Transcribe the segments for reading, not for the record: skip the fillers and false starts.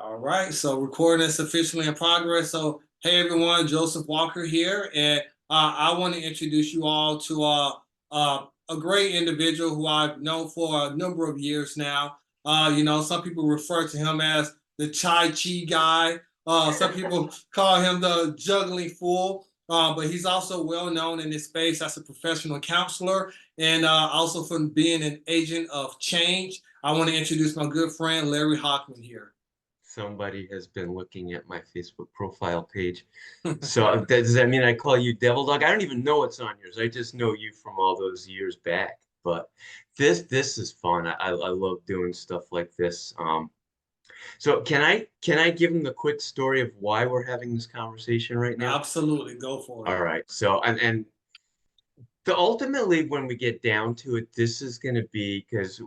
All right, so recording is officially in progress. So, hey everyone, Joseph Walker here, and I want to introduce you all to a great individual who I've known for a number of years now. Some people refer to him as the Chai Chi guy. Some people call him the juggling fool. But he's also well known in this space as a professional counselor and also from being an agent of change. I want to introduce my good friend Larry Hochman here. Somebody has been looking at my Facebook profile page. So does that mean I call you Devil Dog? I don't even know what's on yours. I just know you from all those years back. But this is fun. I love doing stuff like this. So can I give them the quick story of why we're having this conversation right now? Absolutely, go for it. All right. So and the ultimately when we get down to it, this is going to be because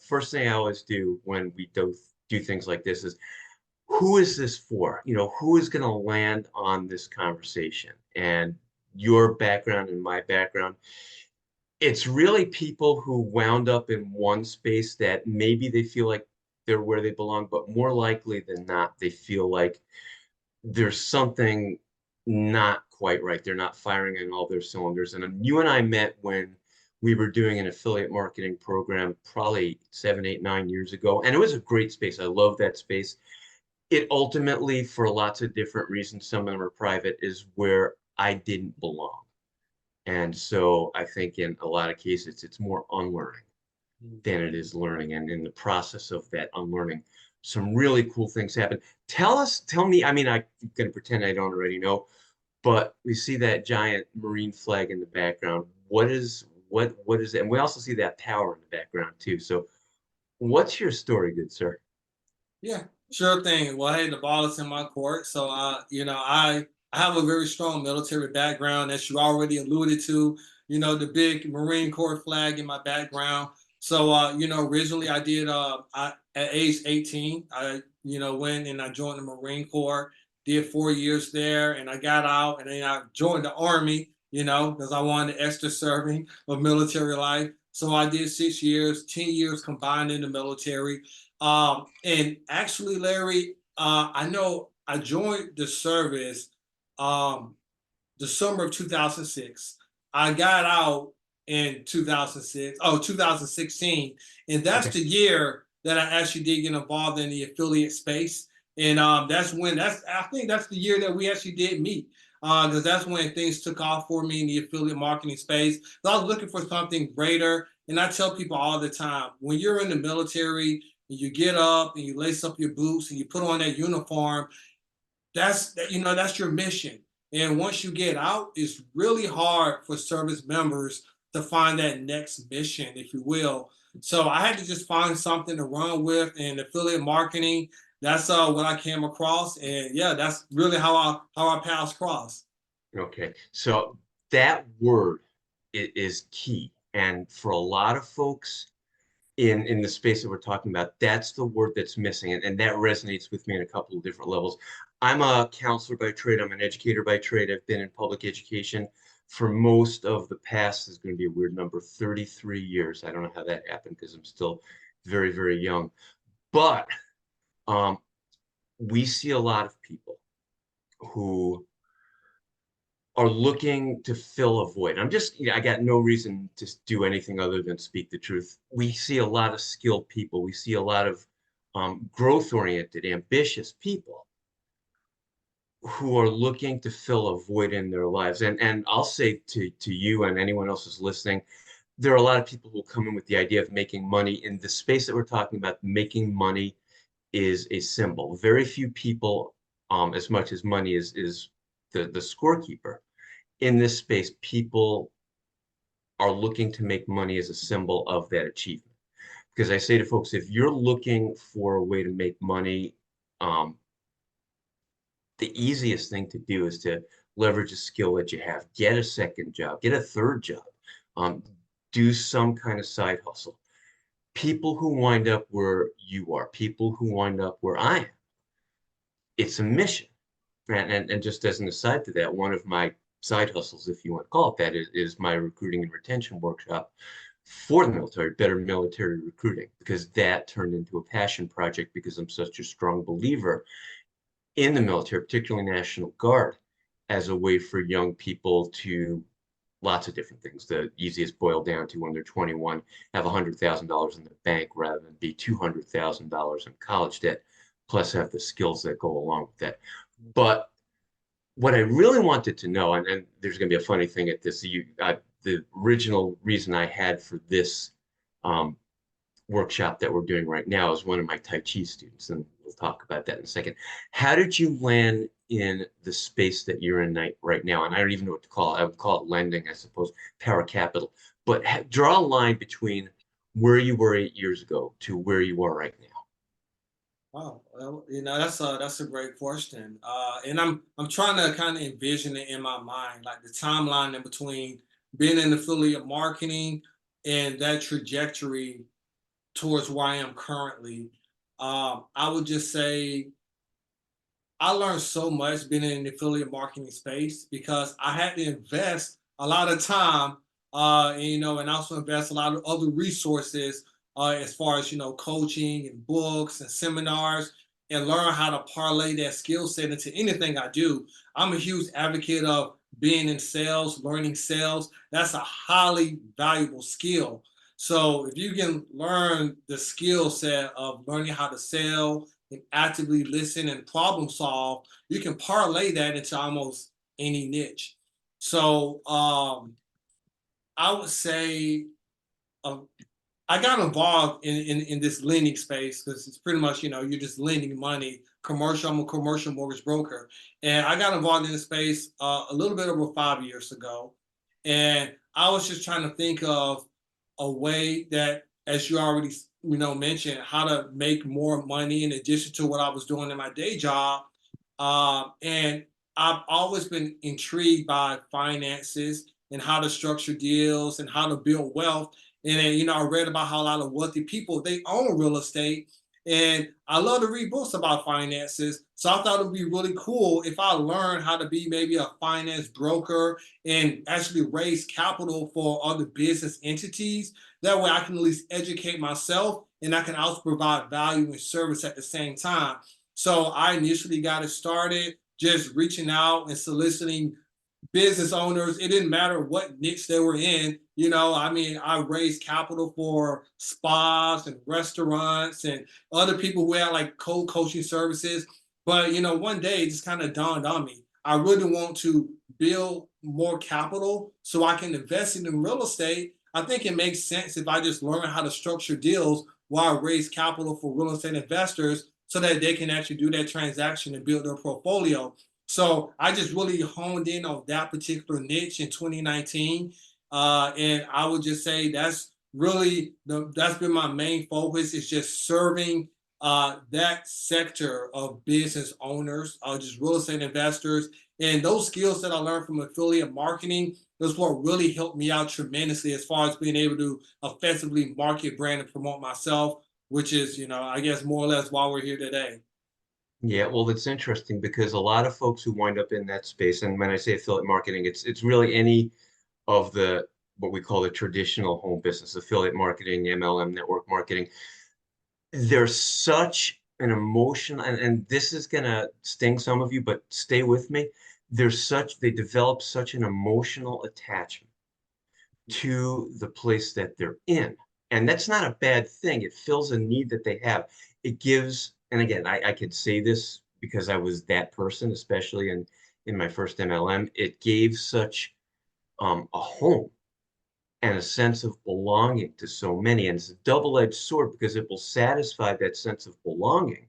first thing I always do when we do things like this is who is this for? Who is going to land on this conversation? And your background and my background, it's really people who wound up in one space that maybe they feel like they're where they belong, but more likely than not, they feel like there's something not quite right. They're not firing on all their cylinders. And you and I met when we were doing an affiliate marketing program probably 7, 8, 9 years ago. And it was a great space. I love that space. It ultimately, for lots of different reasons, some of them are private, is where I didn't belong. And so I think in a lot of cases, it's more unlearning than it is learning. And in the process of that unlearning, some really cool things happen. Tell me, I mean, I'm going to pretend I don't already know, but we see that giant Marine flag in the background. What is it? And we also see that tower in the background too. So what's your story, good sir? Yeah, sure thing. Well, hey, the ball is in my court. So, I have a very strong military background, as you already alluded to. The big Marine Corps flag in my background. So, originally I did. At age 18, I went and I joined the Marine Corps. Did 4 years there, and I got out, and then I joined the Army. Because I wanted the extra serving of military life. So I did 6 years, 10 years combined in the military. And actually, Larry, I know I joined the service um, the summer of 2006. I got out in 2006, 2016. And that's Okay. the year that I actually did get involved in the affiliate space. And I think that's the year that we actually did meet. Because that's when things took off for me in the affiliate marketing space. So I was looking for something greater. And I tell people all the time, when you're in the military, and you get up and you lace up your boots and you put on that uniform, that's your mission. And once you get out, it's really hard for service members to find that next mission, if you will. So I had to just find something to run with, and affiliate marketing. That's what I came across, and yeah, that's really how our paths cross. Okay. So that word is key. And for a lot of folks in the space that we're talking about, that's the word that's missing. And that resonates with me in a couple of different levels. I'm a counselor by trade. I'm an educator by trade. I've been in public education for most of the past, is going to be a weird number, 33 years. I don't know how that happened because I'm still very, very young. But um, we see a lot of people who are looking to fill a void. I got no reason to do anything other than speak the truth. We see a lot of skilled people. We see a lot of growth oriented, ambitious people who are looking to fill a void in their lives. And I'll say to you and anyone else who's listening, there are a lot of people who come in with the idea of making money in the space that we're talking about. Making money is a symbol. Very few people, as much as money is the scorekeeper in this space, people are looking to make money as a symbol of that achievement. Because I say to folks, if you're looking for a way to make money, um, the easiest thing to do is to leverage a skill that you have. Get a second job, get a third job, um, do some kind of side hustle. People who wind up where you are, people who wind up where I am, it's a mission. And just as an aside to that, one of my side hustles, if you want to call it that, is my recruiting and retention workshop for the military, better military recruiting, because that turned into a passion project because I'm such a strong believer in the military, particularly National Guard, as a way for young people to lots of different things. The easiest boil down to when they're 21, have $100,000 in the bank rather than be $200,000 in college debt, plus have the skills that go along with that. But what I really wanted to know, and there's going to be a funny thing at this, the original reason I had for this um, workshop that we're doing right now is one of my Tai Chi students, and we'll talk about that in a second. How did you land in the space that you're in right now? And I don't even know what to call it. I would call it lending, I suppose, para capital. But draw a line between where you were 8 years ago to where you are right now. Wow, well, that's a great question, and I'm trying to kind of envision it in my mind, like the timeline in between being in affiliate marketing and that trajectory towards where I am currently. I would just say I learned so much being in the affiliate marketing space because I had to invest a lot of time, and, and also invest a lot of other resources as far as coaching and books and seminars, and learn how to parlay that skill set into anything I do. I'm a huge advocate of being in sales, learning sales. That's a highly valuable skill. So if you can learn the skill set of learning how to sell and actively listen and problem solve, you can parlay that into almost any niche. So I would say uh, I got involved in this lending space because it's pretty much, you're just lending money. Commercial, I'm a commercial mortgage broker. And I got involved in this space a little bit over 5 years ago. And I was just trying to think of a way that, as you already, mentioned, how to make more money in addition to what I was doing in my day job. And I've always been intrigued by finances and how to structure deals and how to build wealth. And then, I read about how a lot of wealthy people, they own real estate. And I love to read books about finances. So I thought it would be really cool if I learned how to be maybe a finance broker and actually raise capital for other business entities. That way I can at least educate myself and I can also provide value and service at the same time. So I initially got it started just reaching out and soliciting business owners. It didn't matter what niche they were in. I mean, I raised capital for spas and restaurants and other people who had like cold coaching services. But, one day it just kind of dawned on me. I really want to build more capital so I can invest in real estate. I think it makes sense if I just learn how to structure deals while I raise capital for real estate investors so that they can actually do that transaction and build their portfolio. So I just really honed in on that particular niche in 2019, and I would just say that's really that's been my main focus is just serving that sector of business owners, just real estate investors, and those skills that I learned from affiliate marketing. That's what really helped me out tremendously as far as being able to effectively market, brand, and promote myself, which is, I guess more or less why we're here today. Yeah, well, it's interesting because a lot of folks who wind up in that space, and when I say affiliate marketing, it's really any of the what we call the traditional home business, affiliate marketing, MLM, network marketing. There's such an emotion, and this is gonna sting some of you, but stay with me. They develop such an emotional attachment to the place that they're in. And that's not a bad thing. It fills a need that they have. It gives, and again, I could say this because I was that person, especially in my first MLM. It gave such a home and a sense of belonging to so many. And it's a double-edged sword because it will satisfy that sense of belonging.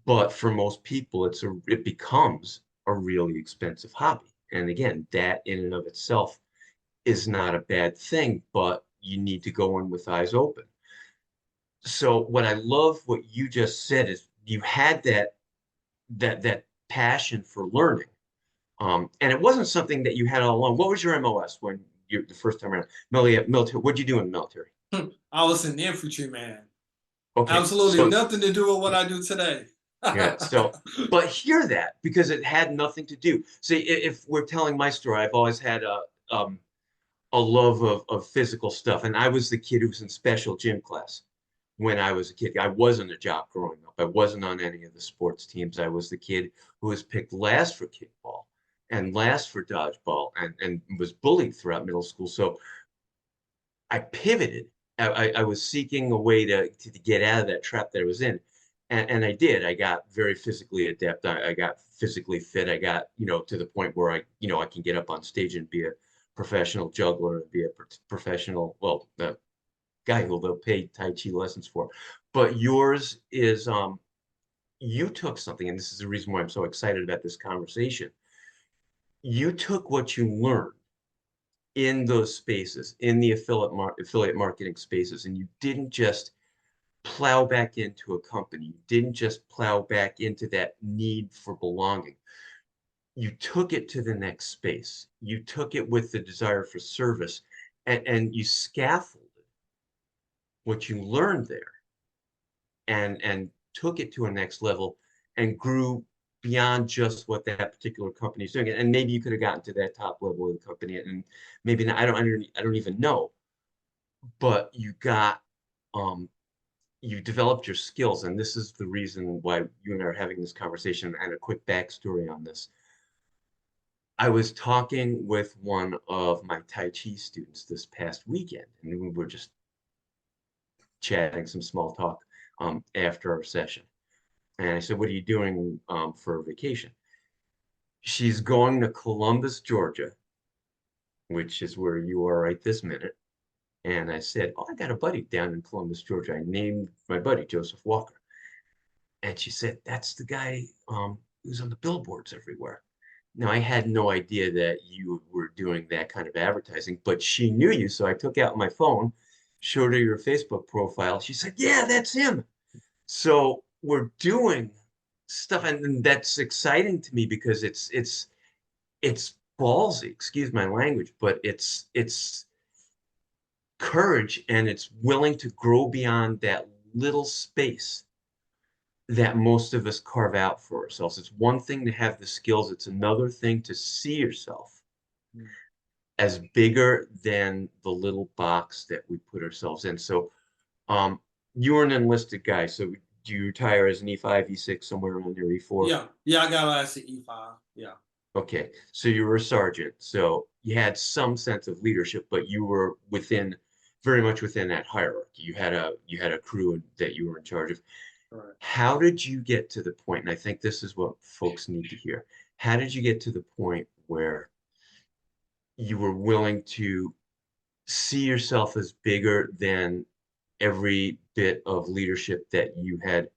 But for most people, it becomes a really expensive hobby. And again, that in and of itself is not a bad thing, but you need to go in with eyes open. So what I love what you just said is you had that passion for learning. And it wasn't something that you had all along. What was your MOS when you the first time around? Military. What'd you do in the military? I was an infantry man. Okay, Absolutely so nothing to do with what I do today. yeah, but hear that because it had nothing to do. See, if we're telling my story, I've always had a a love of physical stuff. And I was the kid who was in special gym class when I was a kid. I wasn't a jock growing up. I wasn't on any of the sports teams. I was the kid who was picked last for kickball and last for dodgeball and was bullied throughout middle school. So I pivoted. I was seeking a way to get out of that trap that I was in. And I did. I got very physically adept. I got physically fit. I got, to the point where I can get up on stage and be a professional juggler and be a professional, well, guy who they'll pay Tai Chi lessons for. But yours is, you took something, and this is the reason why I'm so excited about this conversation. You took what you learned in those spaces, in the affiliate marketing spaces, and you didn't just plow back into a company. You didn't just plow back into that need for belonging. You took it to the next space. You took it with the desire for service, and you scaffolded what you learned there and took it to a next level and grew beyond just what that particular company is doing. And maybe you could have gotten to that top level of the company, and maybe not, I don't even know, but um, you developed your skills. And this is the reason why you and I are having this conversation. And a quick backstory on this. I was talking with one of my Tai Chi students this past weekend, and we were just chatting some small talk after our session. And I said, "What are you doing for vacation?" She's going to Columbus, Georgia, which is where you are right this minute. And I said, "Oh, I got a buddy down in Columbus, Georgia. I named my buddy Joseph Walker." And she said, "That's the guy who's on the billboards everywhere." Now, I had no idea that you were doing that kind of advertising, but she knew you. So I took out my phone, showed her your Facebook profile. She said, "Yeah, that's him." So we're doing stuff, and that's exciting to me because it's ballsy, excuse my language, but it's courage, and it's willing to grow beyond that little space that most of us carve out for ourselves. It's one thing to have the skills, it's another thing to see yourself Mm. as bigger than the little box that we put ourselves in. So um you're an enlisted guy, so do you retire as an E5, E6, somewhere around your E4? Yeah, yeah, I got last at E5. Yeah, Okay, so you were a sergeant, so you had some sense of leadership, but you were very much within that hierarchy. You had a crew that you were in charge of. correct. How did you get to the point, and I think this is what folks need to hear. How did you get to the point where you were willing to see yourself as bigger than every bit of leadership that you had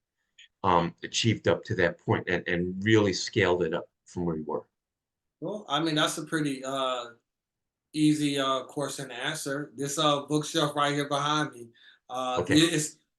achieved up to that point, and really scaled it up from where you were? Well, I mean, that's a pretty easy question to answer. This bookshelf right here behind me. Okay.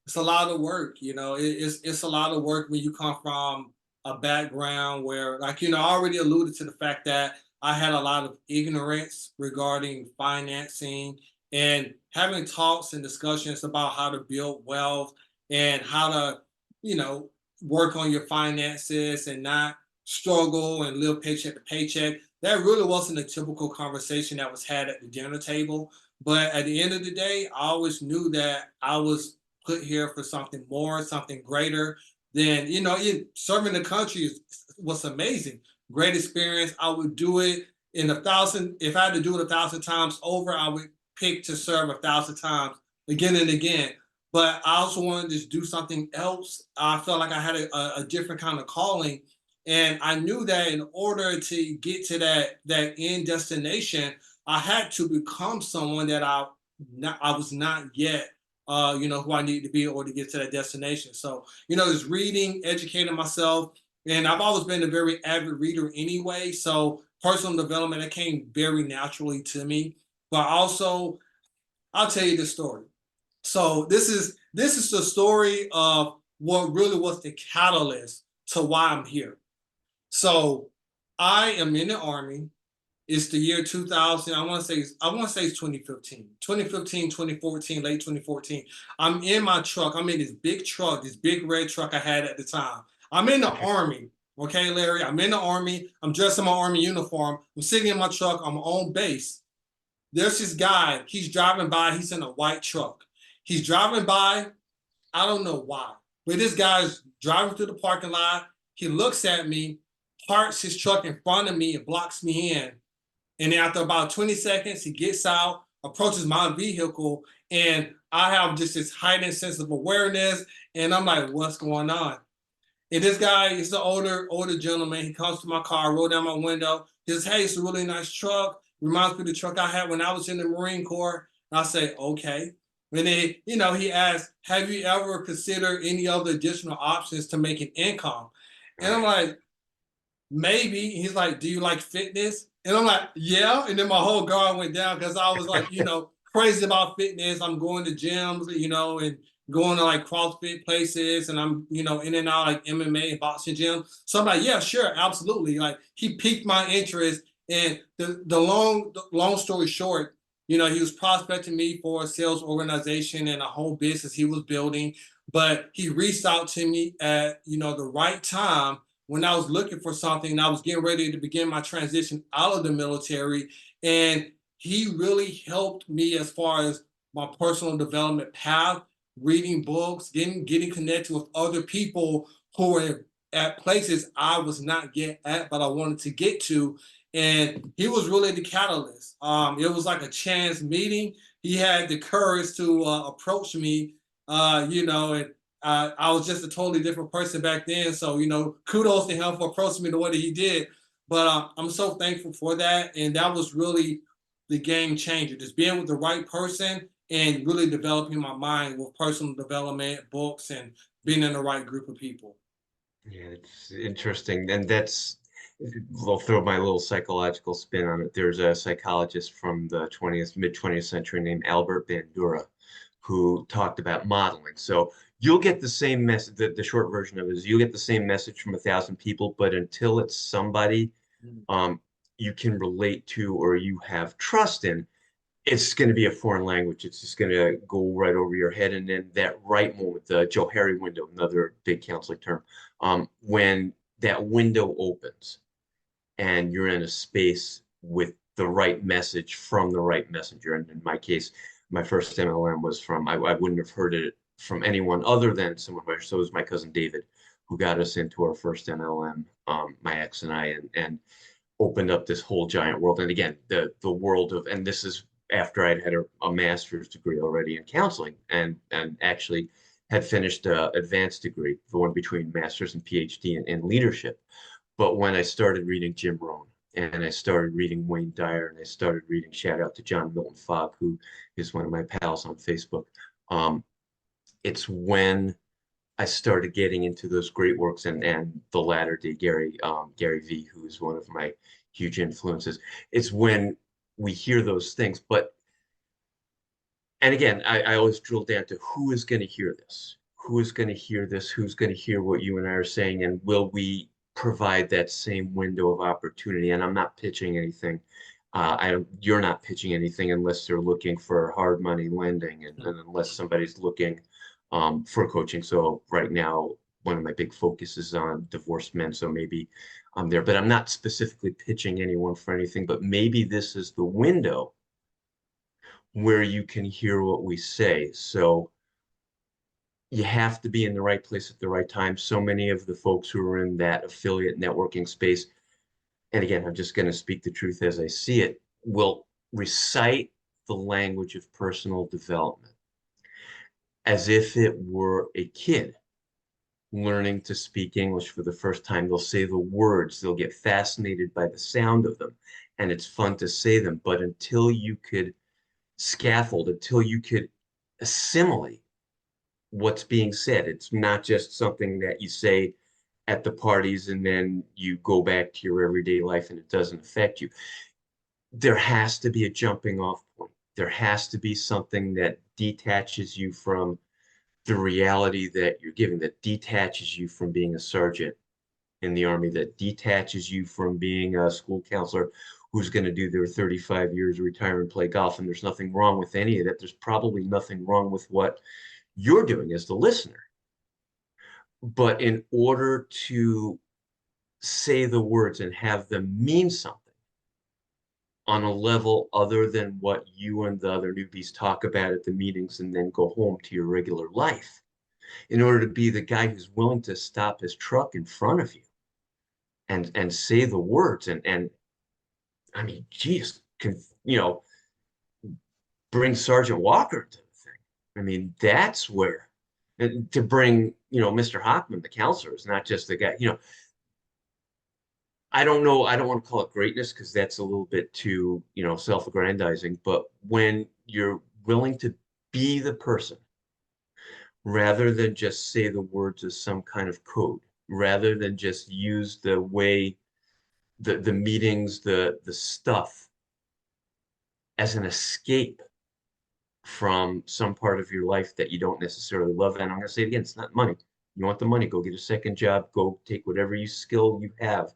It's a lot of work, it's a lot of work when you come from a background where, like, I already alluded to the fact that I had a lot of ignorance regarding financing, and having talks and discussions about how to build wealth and how to, you know, work on your finances and not struggle and live paycheck to paycheck. That really wasn't a typical conversation that was had at the dinner table. But at the end of the day, I always knew that I was put here for something more, something greater than, serving the country was amazing. Great experience. I would do it in a thousand, if I had to do it 1,000 times over, I would pick to serve 1,000 times again and again. But I also wanted to do something else. I felt like I had a different kind of calling, and I knew that in order to get to that end destination, I had to become someone that I was not yet, who I needed to be in order to get to that destination. So, just reading, educating myself, and I've always been a very avid reader anyway. So personal development, it came very naturally to me. But also, I'll tell you this story. So this is the story of what really was the catalyst to why I'm here. So I am in the army. It's the year 2000. I want to say it's 2015. 2015, 2014, late 2014. I'm in my truck. I'm in this big truck, this big red truck I had at the time. I'm in the Okay. army. Okay, Larry. I'm in the army. I'm dressed in my army uniform. I'm sitting in my truck. I'm on base. There's this guy, he's driving by, he's in a white truck. He's driving by, I don't know why, but this guy's driving through the parking lot. He looks at me, parks his truck in front of me and blocks me in. And then after about 20 seconds, he gets out, approaches my vehicle, and I have just this heightened sense of awareness. And I'm like, what's going on? And this guy is an older gentleman. He comes to my car, roll down my window. He says, hey, it's a really nice truck. Reminds me of the truck I had when I was in the Marine Corps. And I say, okay. And then, he asked, have you ever considered any other additional options to make an income? And I'm Right. like, maybe. He's like, do you like fitness? And I'm like, yeah. And then my whole guard went down because I was like, crazy about fitness. I'm going to gyms, and going to like CrossFit places, and I'm, in and out like MMA and boxing gym. So I'm like, yeah, sure, absolutely. Like he piqued my interest. And the long story short, he was prospecting me for a sales organization and a whole business he was building. But he reached out to me at, the right time when I was looking for something and I was getting ready to begin my transition out of the military. And he really helped me as far as my personal development path, reading books, getting connected with other people who were at places I was not yet at, but I wanted to get to. And he was really the catalyst. It was like a chance meeting. He had the courage to approach me, and I was just a totally different person back then. So, kudos to him for approaching me the way that he did. But I'm so thankful for that. And that was really the game changer, just being with the right person and really developing my mind with personal development, books, and being in the right group of people. Yeah, it's interesting. And I'll throw my little psychological spin on it. There's a psychologist from the mid 20th century named Albert Bandura who talked about modeling. So you'll get the same message, the short version of it is you'll get the same message from 1,000 people, but until it's somebody Mm. um, you can relate to or you have trust in, it's going to be a foreign language. It's just going to go right over your head. And then that right moment, the Joe Harry window, another big counseling term, when that window opens and you're in a space with the right message from the right messenger. And in my case, my first MLM was I wouldn't have heard it from anyone other than someone, so it was my cousin David who got us into our first MLM, my ex and I, and opened up this whole giant world. And again, the world of, and this is after I'd had a master's degree already in counseling and actually had finished an advanced degree, the one between master's and PhD in leadership. But when I started reading Jim Rohn and I started reading Wayne Dyer and I started reading, shout out to John Milton Fogg, who is one of my pals on Facebook. Um, it's when I started getting into those great works and the latter day Gary V, who is one of my huge influences. It's when we hear those things. But and again, I always drill down to who is going to hear this? Who is going to hear this? Who's going to hear what you and I are saying? And will we provide that same window of opportunity? And I'm not pitching anything. You're not pitching anything unless they're looking for hard money lending and unless somebody's looking for coaching. So right now, one of my big focuses is on divorced men. So maybe I'm there, but I'm not specifically pitching anyone for anything. But maybe this is the window where you can hear what we say. So you have to be in the right place at the right time. So many of the folks who are in that affiliate networking space, and again, I'm just going to speak the truth as I see it, will recite the language of personal development as if it were a kid learning to speak English for the first time. They'll say the words, they'll get fascinated by the sound of them, and it's fun to say them. But until you could scaffold, until you could assimilate what's being said, it's not just something that you say at the parties and then you go back to your everyday life and it doesn't affect you. There has to be a jumping off point. There has to be something that detaches you from the reality that you're giving, that detaches you from being a sergeant in the Army, that detaches you from being a school counselor who's going to do their 35 years, retire and play golf. And there's nothing wrong with any of that. There's probably nothing wrong with what you're doing as the listener. But in order to say the words and have them mean something, on a level other than what you and the other newbies talk about at the meetings and then go home to your regular life, in order to be the guy who's willing to stop his truck in front of you and say the words and I mean, geez, can, you know, bring Sergeant Walker to the thing. I mean, that's where, and to bring, Mr. Hochman, the counselor, is not just the guy, I don't know, I don't want to call it greatness because that's a little bit too, self-aggrandizing, but when you're willing to be the person rather than just say the words as some kind of code, rather than just use the way the meetings, the stuff as an escape from some part of your life that you don't necessarily love. And I'm going to say it again, it's not money. You want the money, go get a second job, go take whatever skill you have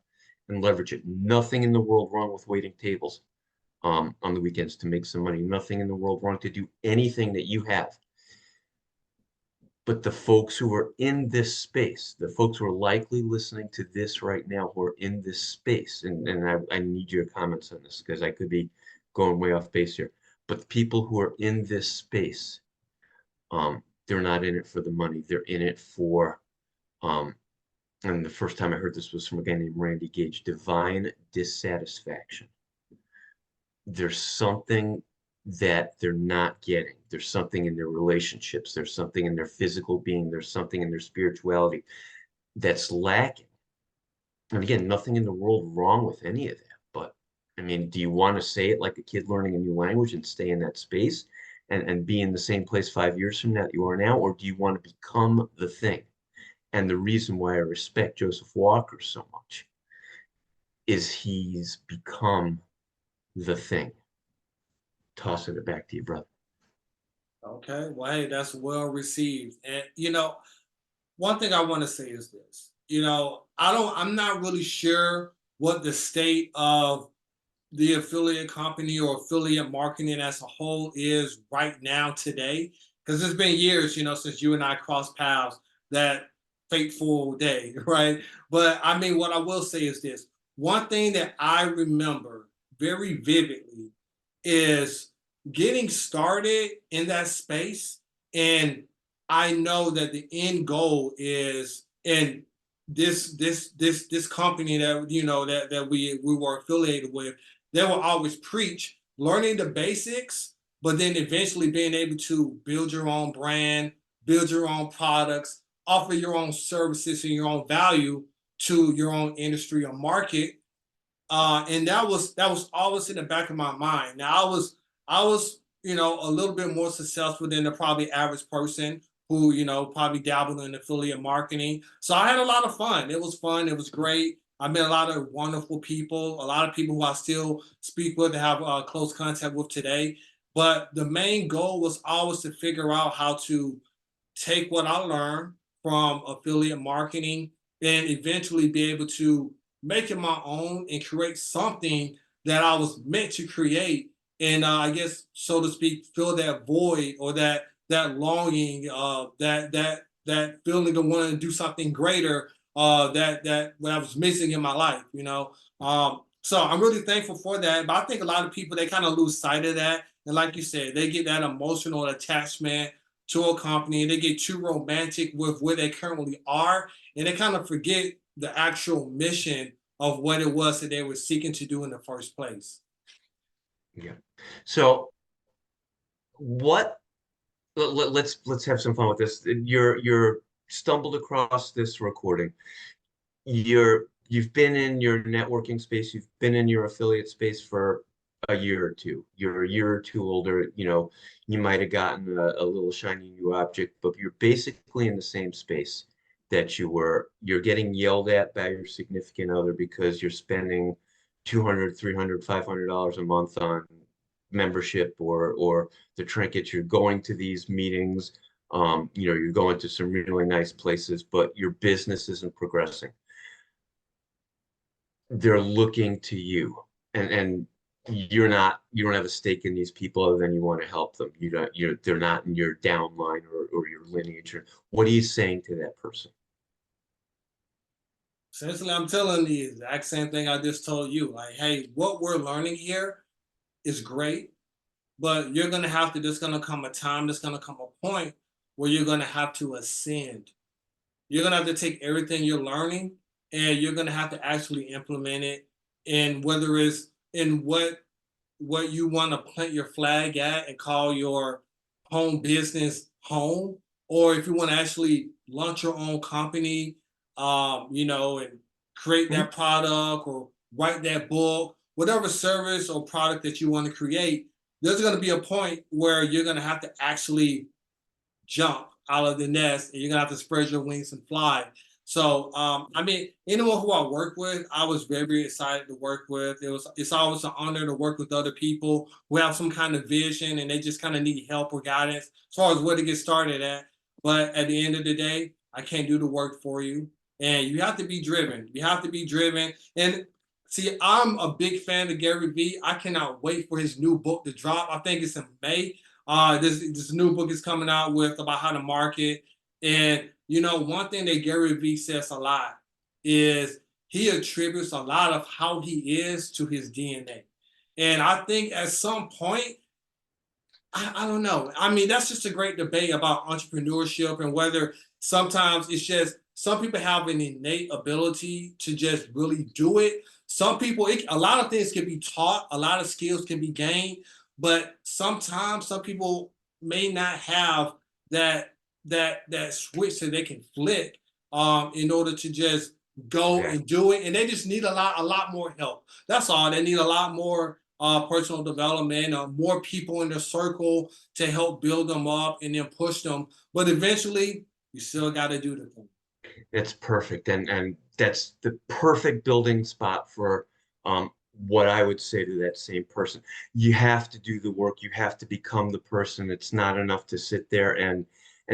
and leverage it. Nothing in the world wrong with waiting tables on the weekends to make some money. Nothing in the world wrong to do anything that you have. But the folks who are in this space, the folks who are likely listening to this right now, who are in this space, and I need your comments on this because I could be going way off base here. But the people who are in this space, they're not in it for the money. They're in it for, and the first time I heard this was from a guy named Randy Gage, divine dissatisfaction. There's something that they're not getting. There's something in their relationships. There's something in their physical being. There's something in their spirituality that's lacking. And again, nothing in the world wrong with any of that. But I mean, do you want to say it like a kid learning a new language and stay in that space and be in the same place 5 years from now that you are now? Or do you want to become the thing? And the reason why I respect Joseph Walker so much is he's become the thing. Tossing it back to you, brother. Okay, well, hey, that's well received. And one thing I want to say is this. I'm not really sure what the state of the affiliate company or affiliate marketing as a whole is right now today, because it's been years, since you and I crossed paths that fateful day, right? But I mean, what I will say is this: one thing that I remember very vividly is getting started in that space, and I know that the end goal is, and this company that that we were affiliated with, they will always preach learning the basics, but then eventually being able to build your own brand, build your own products, offer your own services and your own value to your own industry or market. And that was always in the back of my mind. Now I was a little bit more successful than the probably average person who probably dabbled in affiliate marketing. So I had a lot of fun. It was fun. It was great. I met a lot of wonderful people, a lot of people who I still speak with and have close contact with today. But the main goal was always to figure out how to take what I learned from affiliate marketing and eventually be able to make it my own and create something that I was meant to create. And I guess, so to speak, fill that void or that longing, that feeling of wanting to do something greater, that what I was missing in my life. So I'm really thankful for that. But I think a lot of people, they kind of lose sight of that. And like you said, they get that emotional attachment to a company. They get too romantic with where they currently are, and they kind of forget the actual mission of what it was that they were seeking to do in the first place. Yeah. So what let's have some fun with this. You're stumbled across this recording. You've been in your networking space, you've been in your affiliate space for a year or two. You're a year or two older, you might have gotten a little shiny new object, but you're basically in the same space that you were. You're getting yelled at by your significant other because you're spending 200, 300, $500 a month on membership or the trinkets. You're going to these meetings, you're going to some really nice places, but your business isn't progressing. They're looking to you, and you don't have a stake in these people other than you want to help them. They're not in your downline or your lineage. What are you saying to that person? Essentially, I'm telling the exact same thing I just told you. Like, hey, what we're learning here is great, but you're gonna have to. There's gonna come a time. There's gonna come a point where you're gonna have to ascend. You're gonna have to take everything you're learning and you're gonna have to actually implement it. And whether it's in what you want to plant your flag at and call your home business home, or if you want to actually launch your own company, and create Mhm. that product or write that book, whatever service or product that you want to create, there's going to be a point where you're going to have to actually jump out of the nest and you're gonna have to spread your wings and fly. So I mean, anyone who I work with, I was very excited to work with. It's always an honor to work with other people who have some kind of vision and they just kind of need help or guidance as far as where to get started at. But at the end of the day, I can't do the work for you. And you have to be driven. You have to be driven. And see, I'm a big fan of Gary Vee. I cannot wait for his new book to drop. I think it's in May. This new book is coming out with about how to market. And one thing that Gary Vee says a lot is he attributes a lot of how he is to his DNA. And I think at some point I don't know. I mean, that's just a great debate about entrepreneurship and whether sometimes it's just some people have an innate ability to just really do it. Some people, a lot of things can be taught, a lot of skills can be gained, but sometimes some people may not have that that switch that they can flick in order to just go Exactly. and do it, and they just need a lot more help. That's all. They need a lot more personal development, more people in their circle to help build them up and then push them. But eventually, you still got to do the thing. It's perfect, and that's the perfect building spot for what I would say to that same person. You have to do the work. You have to become the person. It's not enough to sit there and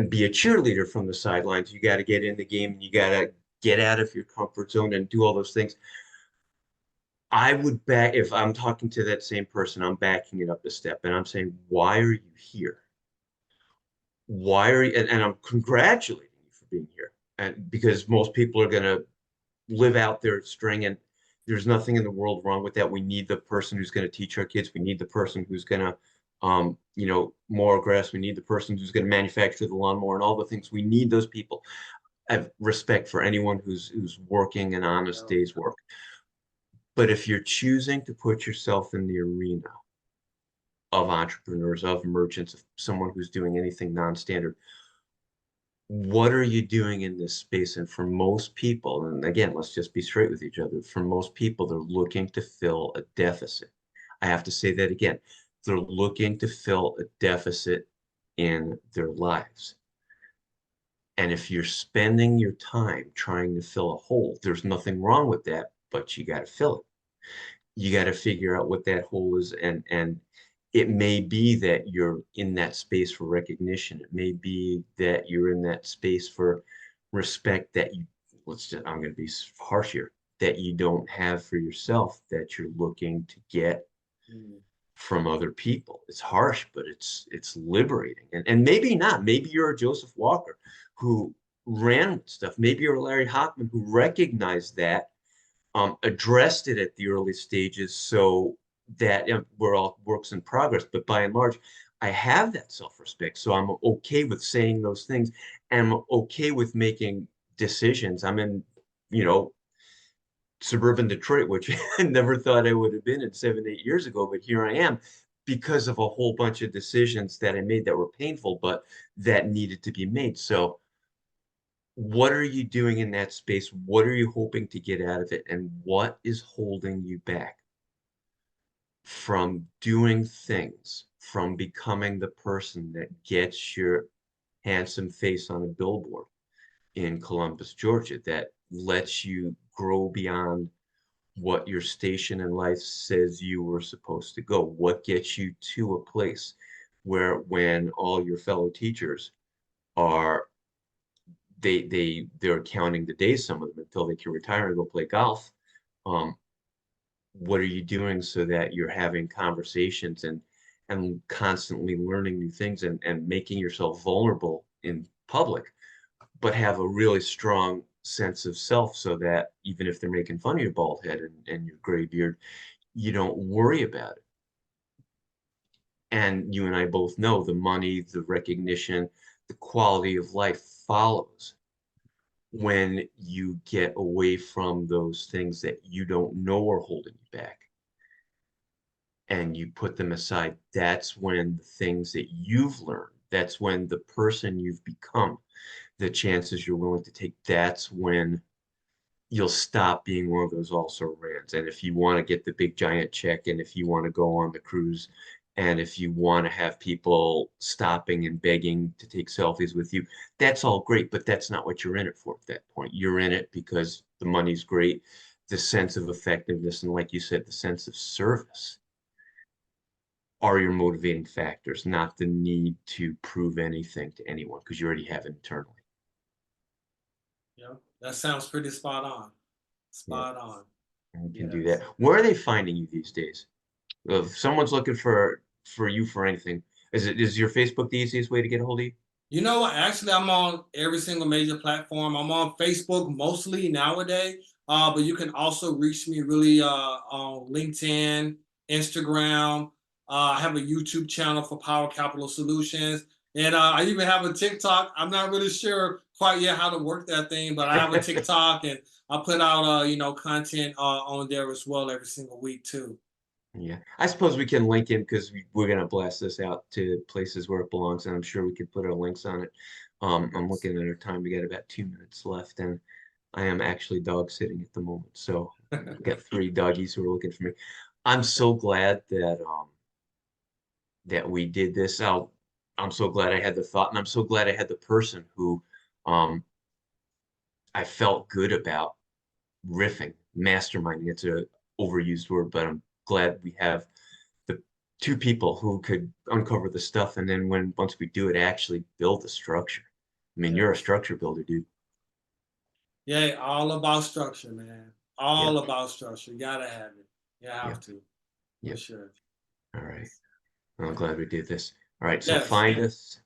be a cheerleader from the sidelines. You got to get in the game. You got to get out of your comfort zone and do all those things. I would back if I'm talking to that same person, I'm backing it up a step and I'm saying, why are you here? Why are you, and I'm congratulating you for being here. And because most people are going to live out their string and there's nothing in the world wrong with that. We need the person who's going to teach our kids. We need the person who's going to, mow grass. We need the person who's going to manufacture the lawnmower and all the things. We need those people. I have respect for anyone who's working an honest Yeah. day's work. But if you're choosing to put yourself in the arena of entrepreneurs, of merchants, of someone who's doing anything non-standard, what are you doing in this space? And for most people, and again, let's just be straight with each other, for most people, they're looking to fill a deficit. I have to say that again. They're looking to fill a deficit in their lives. And if you're spending your time trying to fill a hole, there's nothing wrong with that, but you got to fill it. You got to figure out what that hole is, and it may be that you're in that space for recognition. It may be that you're in that space for respect that you, I'm going to be harsh here, that you don't have for yourself, that you're looking to get Mm. from other people. It's harsh, but it's liberating. And maybe not. Maybe you're a Joseph Walker who ran with stuff. Maybe you're a Larry Hochman who recognized that, addressed it at the early stages so that we're all works in progress. But by and large, I have that self-respect. So I'm okay with saying those things. And I'm okay with making decisions. I'm in, you know, suburban Detroit, which I never thought I would have been in 7, 8 years ago, but here I am because of a whole bunch of decisions that I made that were painful, but that needed to be made. So what are you doing in that space? What are you hoping to get out of it? And what is holding you back from doing things, from becoming the person that gets your handsome face on a billboard in Columbus, Georgia, that lets you grow beyond what your station in life says you were supposed to go? What gets you to a place where when all your fellow teachers are they're counting the days, some of them, until they can retire and go play golf. Um, what are you doing so that you're having conversations and constantly learning new things and making yourself vulnerable in public, but have a really strong sense of self so that even if they're making fun of your bald head and your gray beard, you don't worry about it. And you and I both know the money, the recognition, the quality of life follows when you get away from those things that you don't know are holding you back and you put them aside. That's when the things that you've learned, that's when the person you've become, the chances you're willing to take, that's when you'll stop being one of those also rans. And if you want to get the big giant check, and if you want to go on the cruise, and if you want to have people stopping and begging to take selfies with you, that's all great, but that's not what you're in it for at that point. You're in it because the money's great, the sense of effectiveness, and like you said, the sense of service are your motivating factors, not the need to prove anything to anyone because you already have it internally. Yeah, that sounds pretty spot on. Yeah, Spot on. and you can do that. Yes. Where are they finding you these days? If someone's looking for you for anything, is your Facebook the easiest way to get a hold of you? You know what? Actually, I'm on every single major platform. I'm on Facebook mostly nowadays, but you can also reach me really on LinkedIn, Instagram. I have a YouTube channel for Power Capital Solutions, and I even have a TikTok. I'm not really sure quite yet how to work that thing, but I have a TikTok, and I put out content on there as well every single week too. Yeah, I suppose we can link in because we're gonna blast this out to places where it belongs, and I'm sure we could put our links on it. I'm Yes. looking at our time. We got about 2 minutes left, and I am actually dog sitting at the moment. So we got three doggies who are looking for me. I'm so glad that we did this. I'm so glad I had the thought, and I'm so glad I had the person who um, I felt good about riffing, masterminding. It's a overused word, but I'm glad we have the two people who could uncover the stuff, and then once we do it, actually build the structure. I mean, you're a Yes. structure builder, dude. Yeah, all about structure, man. All Yep, about structure. You gotta have it. You have yep, to, for yep. sure. All right. Well, I'm Yeah. glad we did this. All right, so Yes. find us.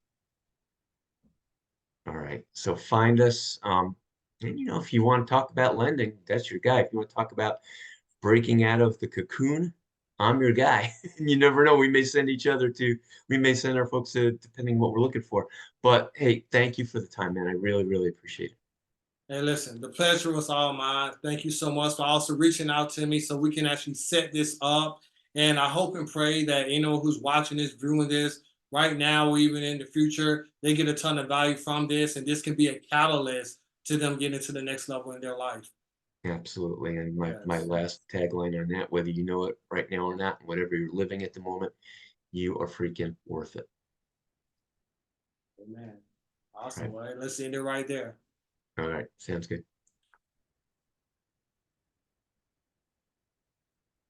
All right. So find us. And if you want to talk about lending, that's your guy. If you want to talk about breaking out of the cocoon, I'm your guy. You never know. We may send our folks to, depending what we're looking for. But hey, thank you for the time, man. I really, really appreciate it. Hey, listen, the pleasure was all mine. Thank you so much for also reaching out to me so we can actually set this up. And I hope and pray that anyone who's watching this, viewing this right now, or even in the future, they get a ton of value from this. And this can be a catalyst to them getting to the next level in their life. Absolutely. And my Yes. last tagline on that, whether you know it right now or not, whatever you're living at the moment, you are freaking worth it. Amen. All Awesome. right. Well, let's end it right there. All right. Sounds good.